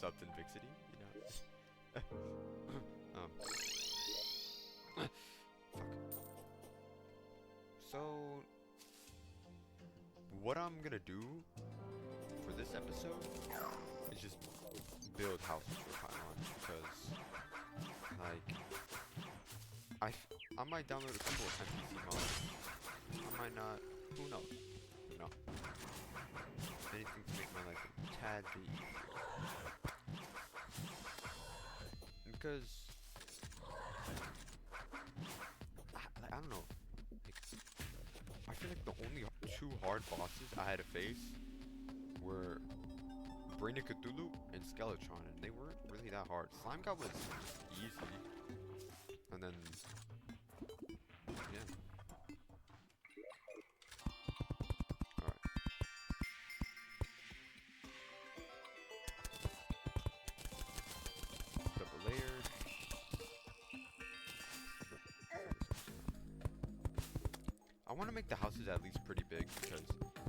subbed in Big City, you know. Fuck. So, what I'm gonna do for this episode is just build houses for Pylon because, like, I might download a couple of NPC mods. I might not. Who knows? You know. Anything to make my life a tad bit easier. Because I don't know. Like, I feel like the only two hard bosses I had to face were Brain of Cthulhu and Skeletron, and they weren't really that hard. Slime God was easy, and then yeah. All right. Double layered. I want to make the houses at least pretty big because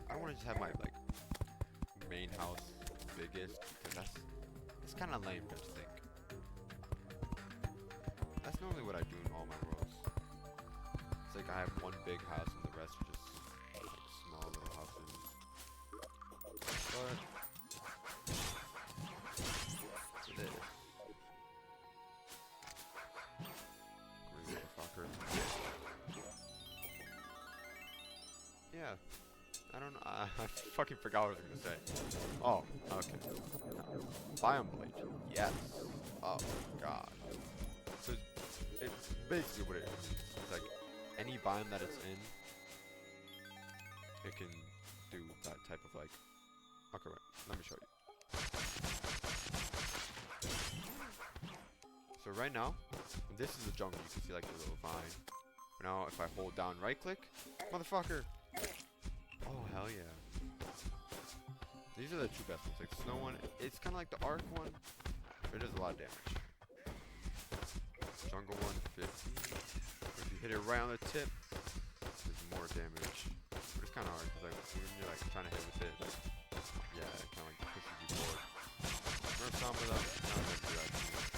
I don't want to just have my like main house biggest because it's kind of lame, don't you think? That's normally what I do in all my worlds. It's like I have one big house and the rest are just like small little houses. But it is. Great motherfucker. Yeah. I don't know. I fucking forgot what I was gonna say. Oh, okay. Biome Blade. Yes. Oh god. So it's basically what it is. It's like any biome that it's in, it can do that type of like. Okay, wait. Let me show you. So right now, this is the jungle. You can see like the little vine. But now if I hold down right click, motherfucker. Oh hell yeah. These are the two best ones. Like the snow one, it's kind of like the arc one, but it does a lot of damage. Jungle one, 50. If you hit it right on the tip, there's more damage. But it's kind of hard because like when you're like trying to hit with it, like yeah, it kind of like pushes you forward. Remember some of them? Not gonna do that too much.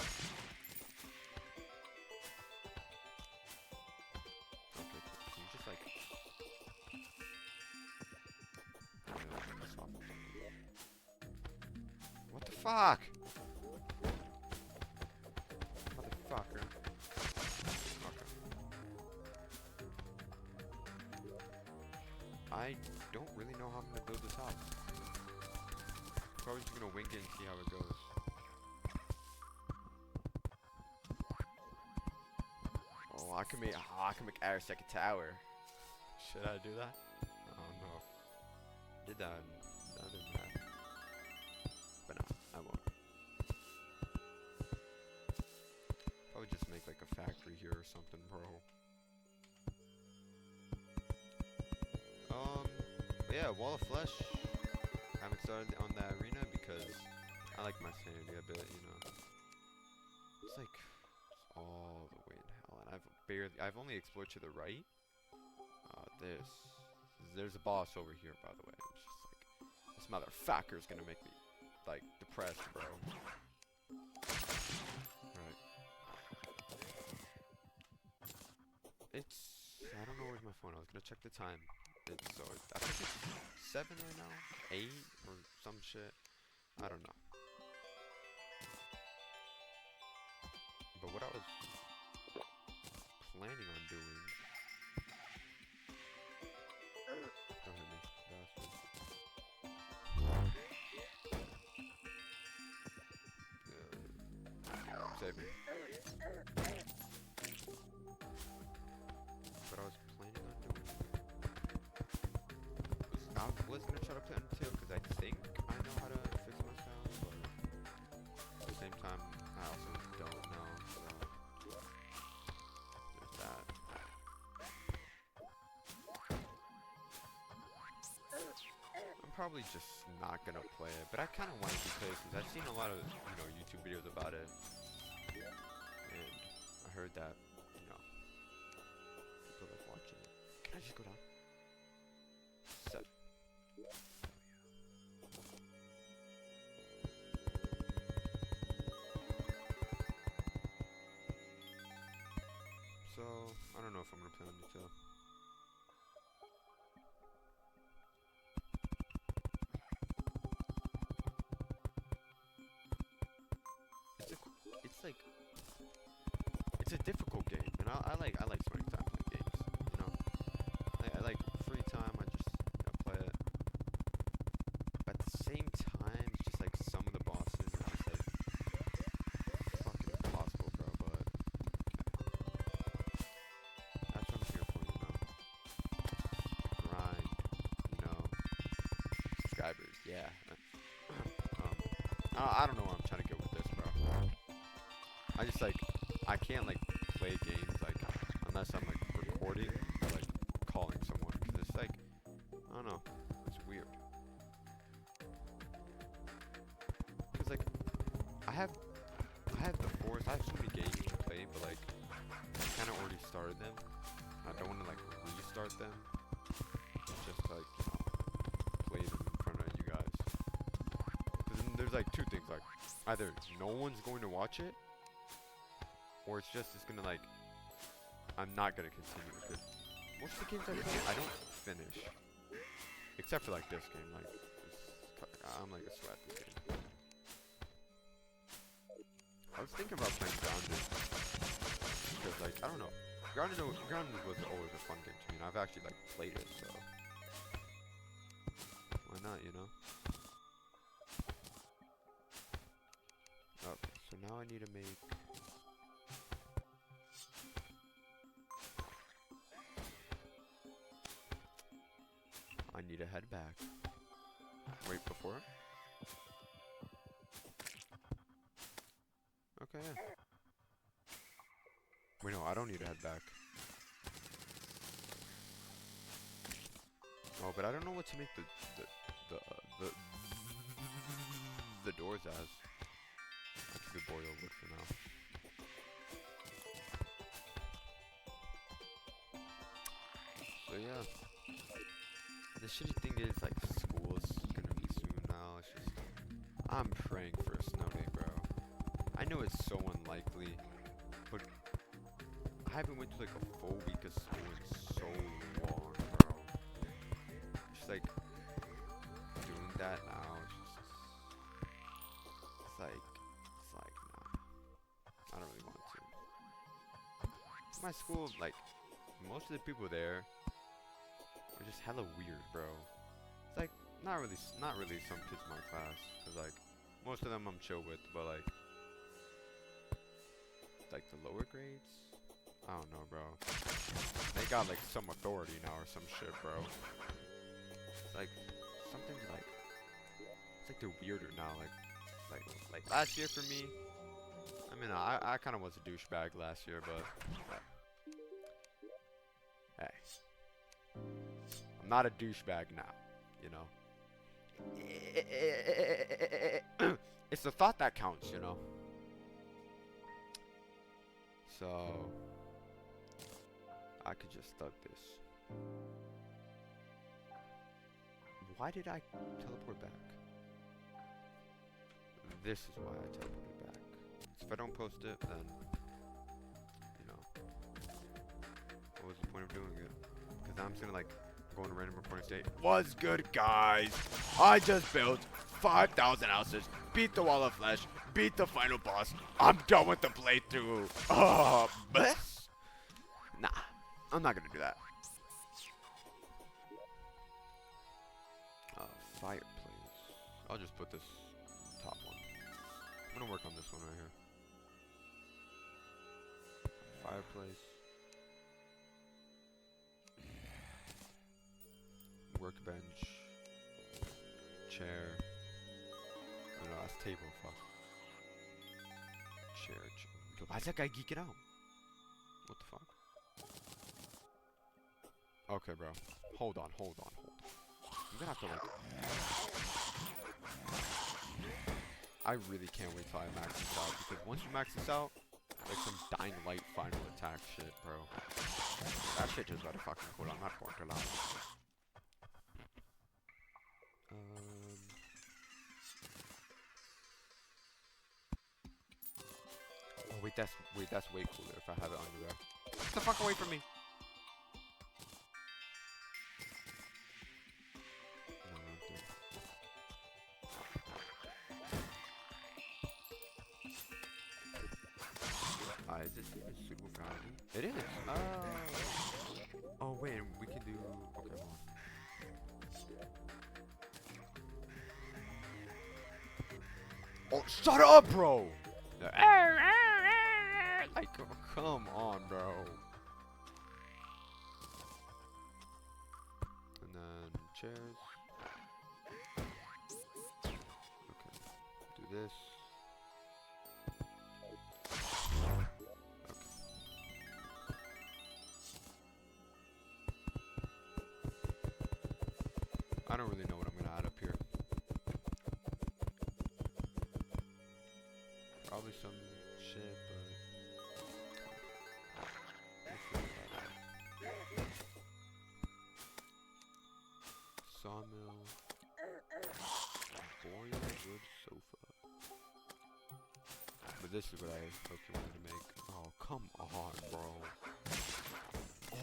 Okay, can you just like? What the fuck? Motherfucker. Okay. I don't really know how I'm gonna build this house. Probably just gonna wing it and see how it goes. Oh, I can make our second tower. Should I do that? I don't know. Did that other map. But no, I won't. Probably just make like a factory here or something, bro. Yeah, Wall of Flesh. I haven't started on that arena because I like my sanity a bit, you know. It's like it's all the way in hell, and I've only explored to the right. There's a boss over here, by the way. It's just like this motherfucker's gonna make me like depressed, bro. Right. I don't know where's my phone. I was gonna check the time. I think it's 7 right now, 8 or some shit. I don't know. But what I was planning on doing. Don't hit me, bastard. Save me. What I was planning on doing. I was gonna try to play Undertale because I think I know how to fix my sound, but at the same time, I also don't know. So there's that. I'm probably just not gonna play it, but I kind of want to play it because I've seen a lot of YouTube videos about it, and I heard that people like watching it. Can I just go down? 7. I don't know if I'm gonna play on detail. It's like it's a difficult game, and I like spending time playing games. You know, I like free time. I just play it. But at the same time, it's just like some of the bosses are just like fucking impossible, bro. But that's what I'm here for, you know. Grind, you know. Subscribers, yeah. I don't know where I'm trying to get with this, bro. I just like, I can't like play games like unless I'm like recording or like calling someone, because it's like, I don't know, it's weird. Because like, I have the force, I have so many games to play, but like, I kind of already started them. I don't want to like restart them, just to, like, you know, play them in front of you guys. Because then there's like two things, like, either no one's going to watch it, or it's gonna like, I'm not gonna continue with it. Most of the games I play, I don't finish. Except for like this game, like, I'm like a sweat this game. I was thinking about playing Grounded. Because like, I don't know. Grounded was always a fun game to me, and I've actually like played it, so. Why not, you know? Okay, so now I need to make... I need to head back. Wait, before? Okay, yeah. Wait, no, I don't need to head back. Oh, but I don't know what to make the doors as. I'll keep it boiled wood for now. So yeah. The shitty thing is, like, school's gonna be soon now. It's just, I'm praying for a snow day, bro. I know it's so unlikely, but I haven't went to like a full week of school in so long, bro. Just like doing that now, it's like, nah. I don't really want to. My school, like, most of the people there are just hella weird, bro. It's like, not really some kids in my class, cause like, most of them I'm chill with, but like the lower grades, I don't know, bro. They got like some authority now or some shit, bro. It's like, something's like, it's like they're weirder now, like last year for me, I mean, I kind of was a douchebag last year, but hey. I'm not a douchebag now, you know. It's the thought that counts, you know. So I could just thug this. Why did I teleport back? This is why I teleported back. If I don't post it, then, you know, what was the point of doing it? Because I'm just gonna like go in a random recording state. What's good, guys? I just built 5,000 houses, beat the wall of flesh, beat the final boss. I'm done with the playthrough. Nah, I'm not gonna do that. Fireplace. I'll just put this top one. I'm gonna work on this one right here. Fireplace. Workbench. Chair. Oh, no, that's table. Fuck. Chair. Yo, why is that guy geeking out? What the fuck? Okay, bro. Hold on. I'm gonna have to like... I really can't wait till I max this out, because once you max this out, like some Dying Light final attack shit, bro. That shit is very fucking cool, I'm not going to lie. Oh wait, that's way cooler if I have it under there. Get the fuck away from me. Is this even suitable for Halloween? It is. Oh wait, we can do. Okay, hold on. Oh, shut up, bro! Like, come on, bro. And then chairs. Okay, do this. I don't really know what I'm gonna add up here. Probably some shit, but sawmill, boiled wood sofa. But this is what I hoped you wanted to make. Oh, come on, bro.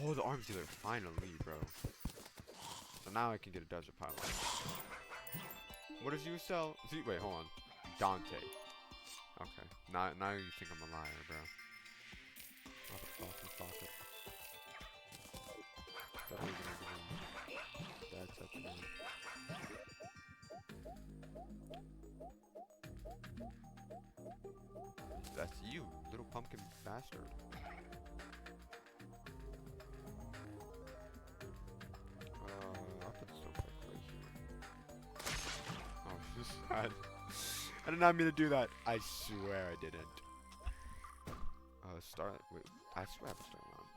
Oh, the arms dealer, finally, bro. So now I can get a desert pile. What does you sell? See, wait, hold on. Dante. Okay. Now you think I'm a liar, bro. Motherfucking fucker. That's up there. That's you, little pumpkin bastard. I'll put the sofa right here. Oh, I did not mean to do that. I swear I didn't. Wait, I swear I have a start alarm.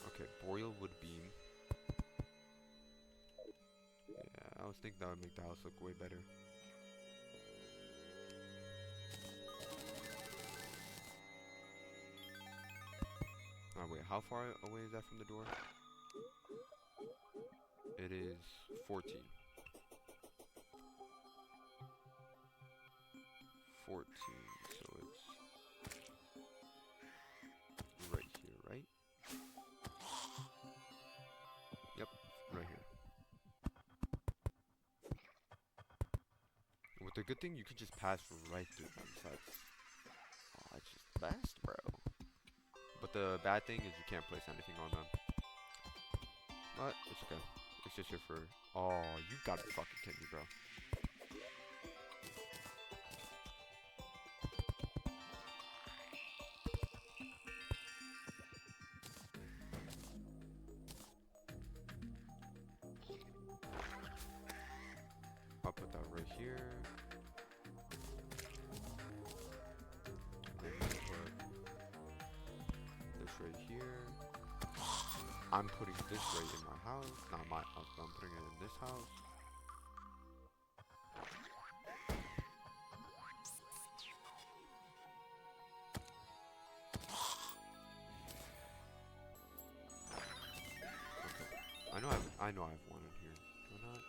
Okay, boil wood beam. Yeah, I was thinking that would make the house look way better. Oh wait, how far away is that from the door? It is 14. 14, so it's right here, right? Yep, right here. With the good thing, you can just pass right through them, so that's just fast, bro. But the bad thing is you can't place anything on them. But it's okay. It's just here for. Oh, you gotta fucking kidding me, bro. I'll put that right here. And then put this right here. I'm putting this right in my house. Not my house, but I'm putting it in this house. Okay. I know I have one in here. Do I not?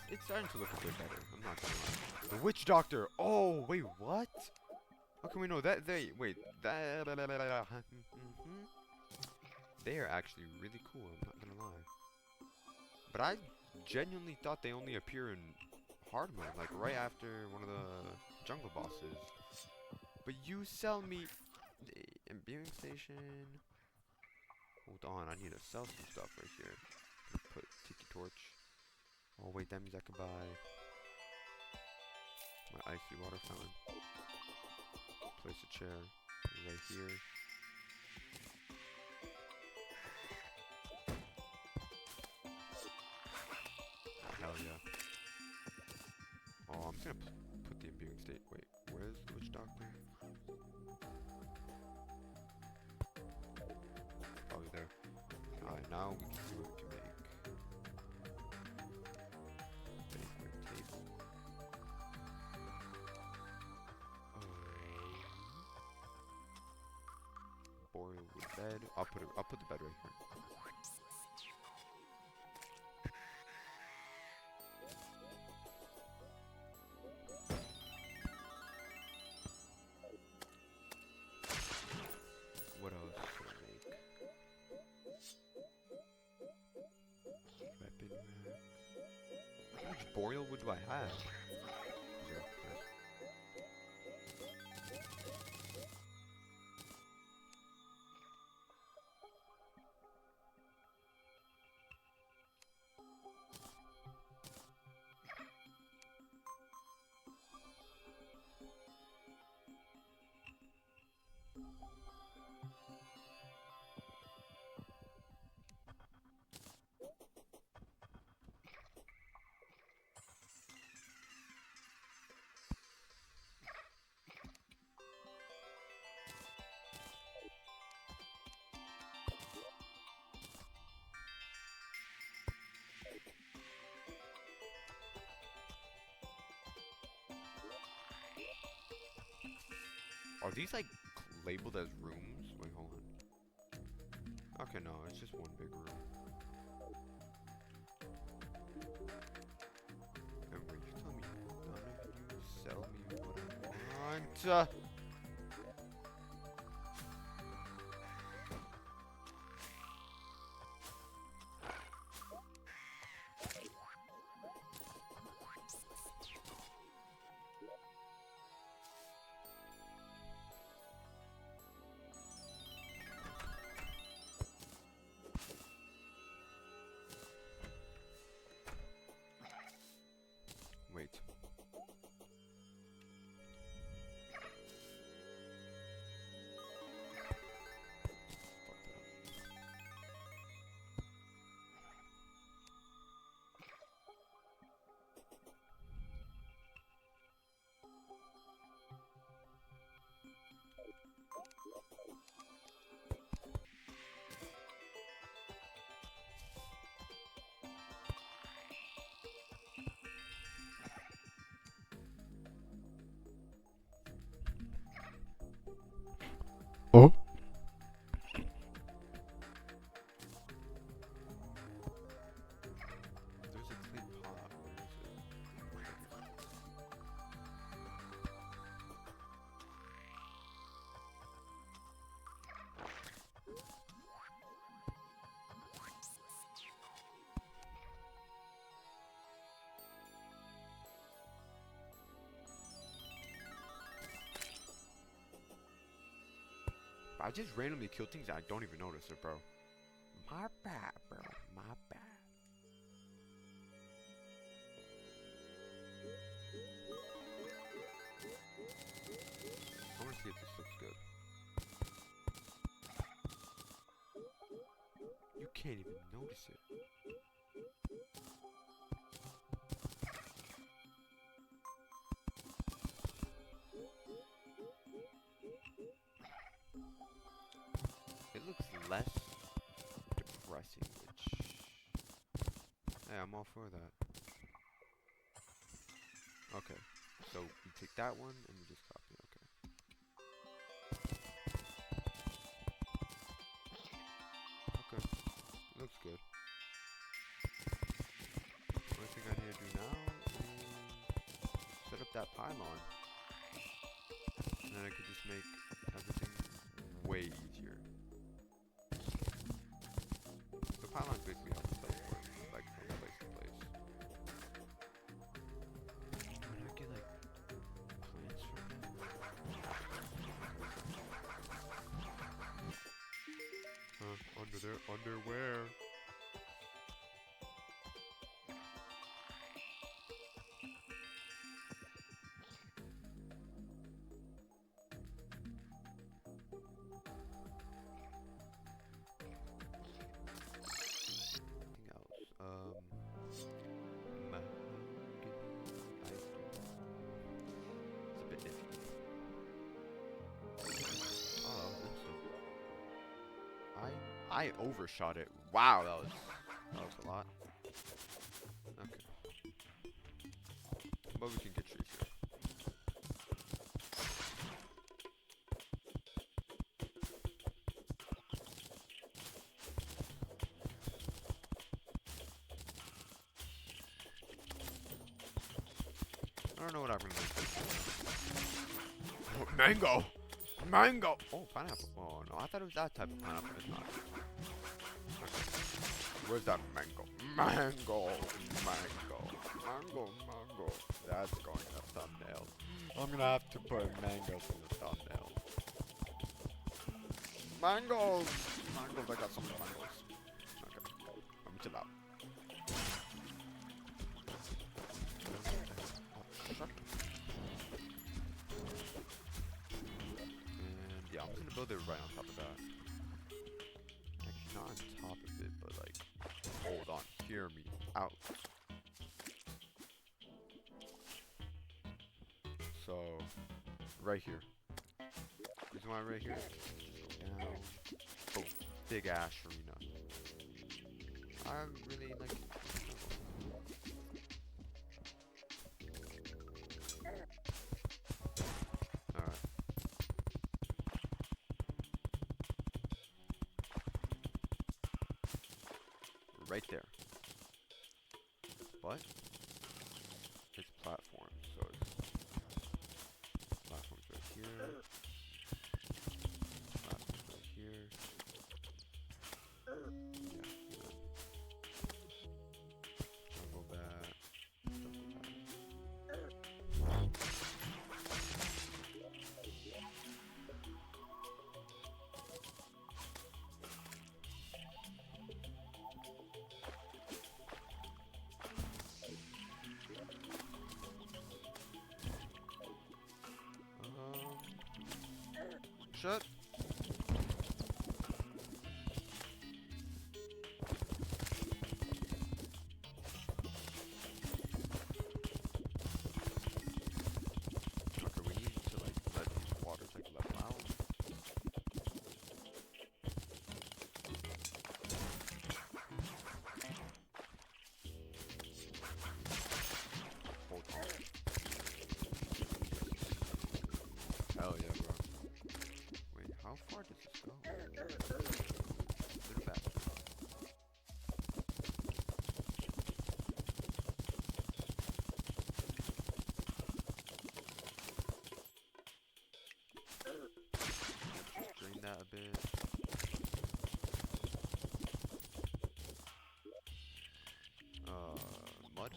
It's starting to look a bit better. I'm not gonna lie. The witch doctor. Oh wait, what? Okay, wait, no, wait, they are actually really cool. I'm not gonna lie. But I genuinely thought they only appear in hard mode, like right after one of the jungle bosses. But you sell me the imbuing station. Hold on, I need to sell some stuff right here. Put tiki torch. Oh wait, that means I can buy my icy water fountain. Place a chair right here. Hell yeah. Oh, I'm gonna put the imbuing state. Wait, where's the witch doctor? Probably there. Alright, now we can see what we can make. bed. I'll put the bed right here. What else should I make? Weapon rack. How much boreal wood do I have? Zero. Nice. Are these like labeled as rooms? Wait, hold on. Okay, no, it's just one big room. And wait, you tell me none of you sell me what I want? Wait. Oh. There's a clean pot. Where is it? I just randomly kill things I don't even notice it, bro. My bad, bro. My bad. I want to see if this looks good. You can't even notice it. It looks less depressing, which... Hey, I'm all for that. Okay, so we take that one and we just copy it, okay. Okay, looks good. Only thing I need to do now is set up that pylon. And then I could just make everything way easier. The pylons basically help us teleport, like, from place to place. Can I get, like, plants from them? Huh? Under their underwear. I overshot it. Wow, that was a lot. Okay. But we can get trees here. don't know what I'm gonna do. Oh, mango! Mango! Oh, pineapple. Oh, no, I thought it was that type of pineapple. It's not. Okay. Where's that mango? Mango! Mango! Mango! Mango! That's going in the thumbnail. I'm gonna have to put mangoes in the thumbnail. Mangoes! Mangoes, I got some mangoes. Okay. Let me chill out. And yeah, I'm just gonna build it right on top of that. Actually, not on top of it, but like, hold on, hear me out. So, right here. Reason why right here? Down. Oh, big ash arena. I really like it. Alright. Right there. But it's platform, so it's platforms right here. Platforms right here. Yeah, double that. Double that. Shut. Okay, we need to like let these waters like level out. Hold on. Hell yeah, bro. Wait, how far does this go? Little bastard. Drain that a bit. Mud.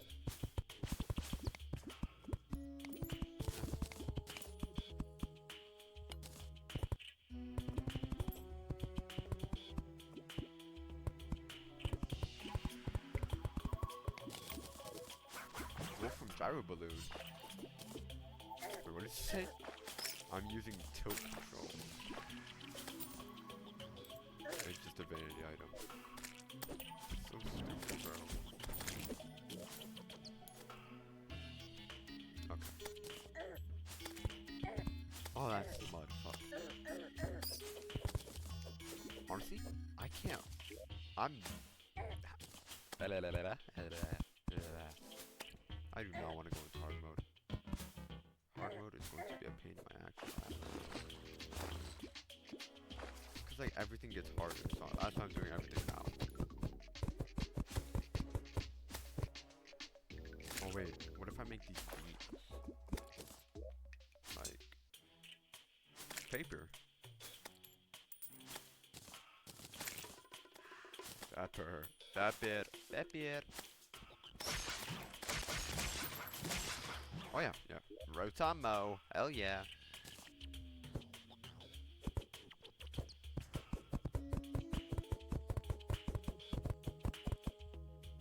Wolf from Gyro Balloon. Wait, what did you say? I'm using tilt control. It's just a vanity item. So stupid, bro. Okay. Oh, that's mud. Fuck. Honestly, I can't. I'm. I do not want to go into hard mode. Hard mode is going to be a pain in my actual ass. Because like everything gets harder, so that's why I'm doing everything now. Oh wait, what if I make these beams? Like paper. That bit. Oh yeah, yeah. Rotamo. Hell yeah.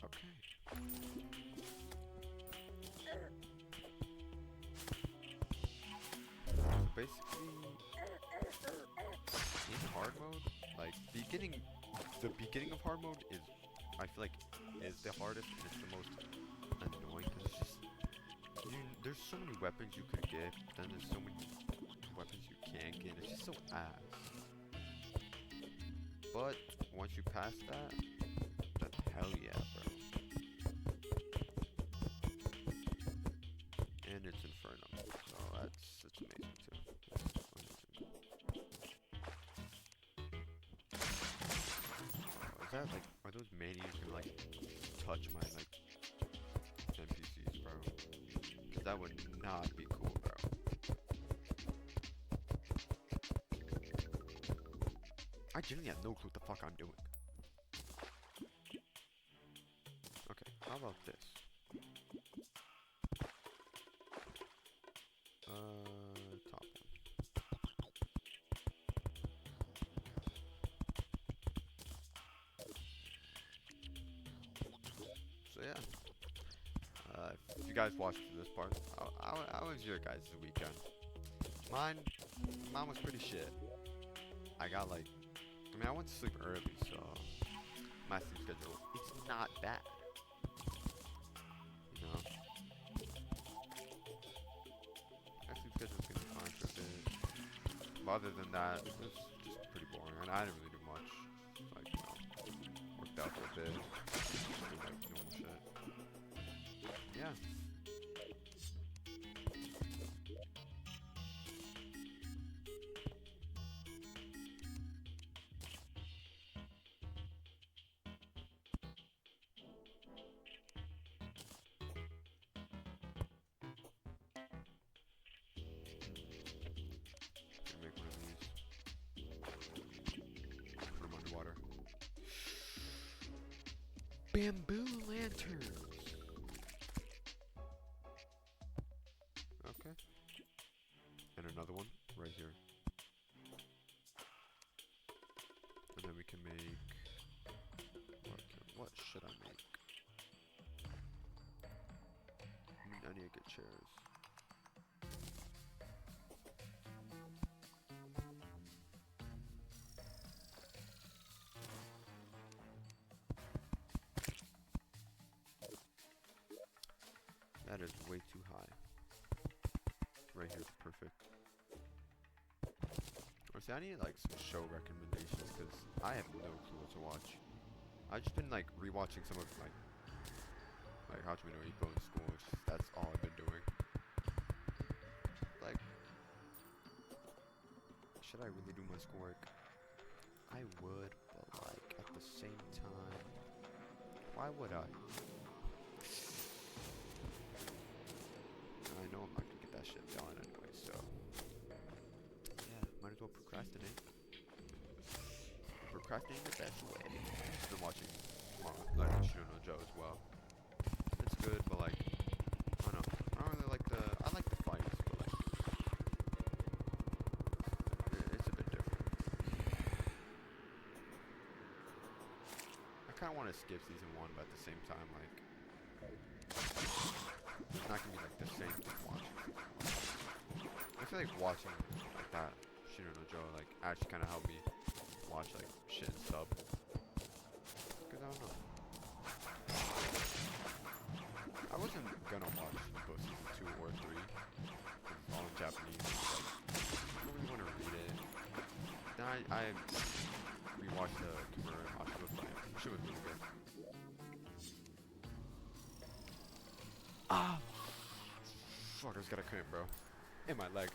Okay. So basically, in hard mode, like the beginning of hard mode is, I feel like, is the hardest and it's the most annoying because it's just, there's so many weapons you could get, then there's so many weapons you can't get, it's just so ass. But once you pass that, then hell yeah, bro. And it's Infernum, so it's amazing too. Is that like, are those manias gonna like touch my like NPCs, bro? Cause that would not be cool, bro. I genuinely have no clue what the fuck I'm doing. Okay, how about this? Top one. So yeah. If you guys watched this part, how was your guys' weekend? Mine was pretty shit. I got like, I mean, I went to sleep early, so my sleep schedule, it's not bad. You know? My sleep schedule's gonna be fine for a bit. But other than that, it was just pretty boring, and I didn't really do much. Like, you know, worked out for a bit, did like normal shit. Yeah. Gonna make one of these. Put them underwater. Bamboo lanterns. Okay. And another one right here. And then we can make. What should I make? I need to get chairs. That is way too high. Right here is perfect. Honestly, I need like some show recommendations because I have no clue what to watch. I've just been like rewatching some of like How to Be No Equal in school. That's all I've been doing. Like, should I really do my schoolwork? I would, but like at the same time, why would I? I know I'm not gonna get that shit done anyway, so yeah, might as well procrastinate. Procrastinating the best way. I've been watching like Shino Joe as well. It's good, but like I don't know. I don't really like I like the fights, but like it's a bit different. I kinda wanna skip season 1, but at the same time like it's not gonna be like the same thing watching. I feel like watching like that Shino Joe like actually kinda helped me watch like shit and sub. Cause I don't know. I wasn't gonna watch both season 2 or 3. It's all in Japanese. Like, I don't really wanna read it. Then I rewatched the Kimura Hospital fight. Shit was really good. Ah! Fuck, I just got a cramp, bro. In my leg.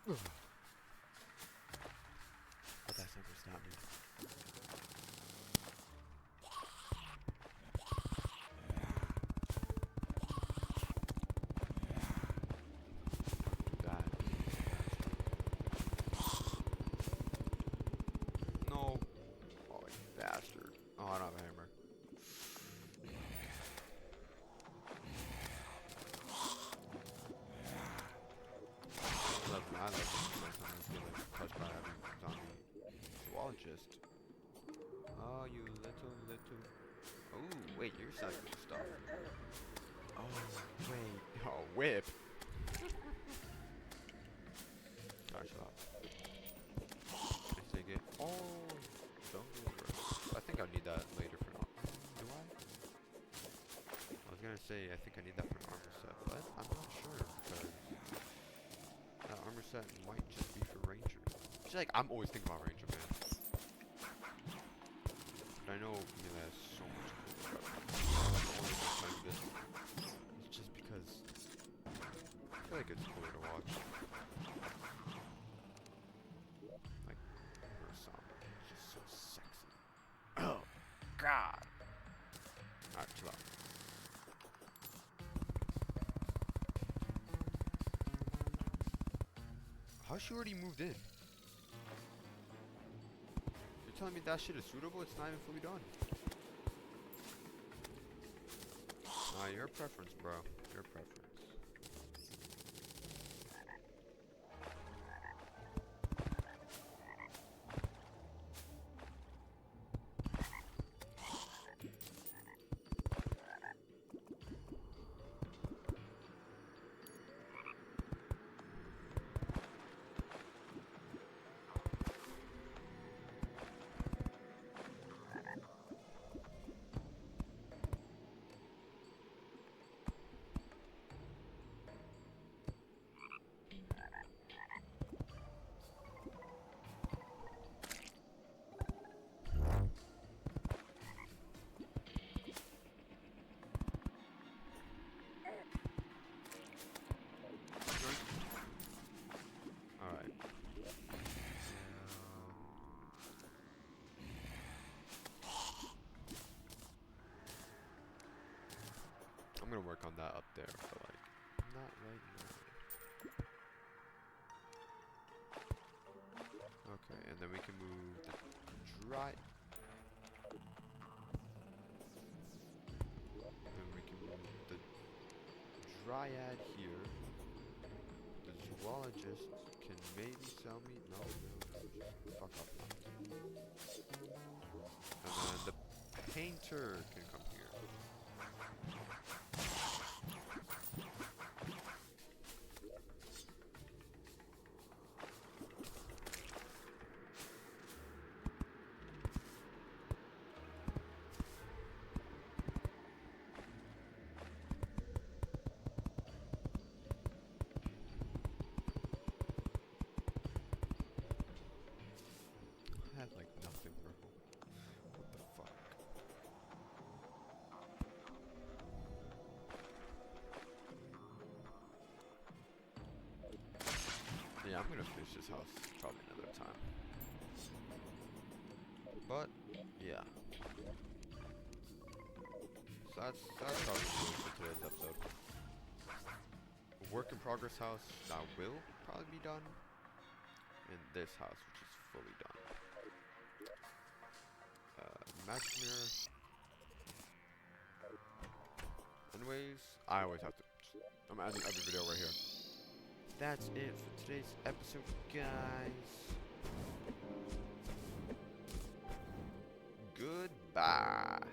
But that's never stopped me. That. No. Oh, you bastard. Oh, I don't have a hammer. I love it when sometimes get like touched by having zombie zoologist. Oh, you little. Oh, wait, you're selling good stuff. Oh, wait. Oh, whip. Gosh, stop. I take it. Oh, don't do it. I think I'll need that later for now. Do I? I was gonna say, I think I need that for an armor set, but I'm not sure because that armor set might just be for Ranger. It's like, I'm always thinking about Ranger, man. But I know Mila has so much cool stuff. It's just because I feel like it's cooler to watch. Like, her song is just so sexy. Oh, God. Alright, chill out. How she already moved in? You're telling me that shit is suitable? It's not even fully done. Nah, your preference, bro. Your preference. Alright. I'm gonna work on that up there, but like, not right now. Okay, and then we can move the dry. Then we can move the dryad here. The zoologist can maybe sell me. No, just fuck up. And then the painter can come here. I have like nothing, bro. What the fuck? Yeah, I'm gonna finish this house probably another time. But yeah. So that's probably it for today's episode. A work in progress house that will probably be done. And this house which is fully done. Magic mirror. Anyways, I always have to. I'm ending every video right here. That's it for today's episode, guys. Goodbye.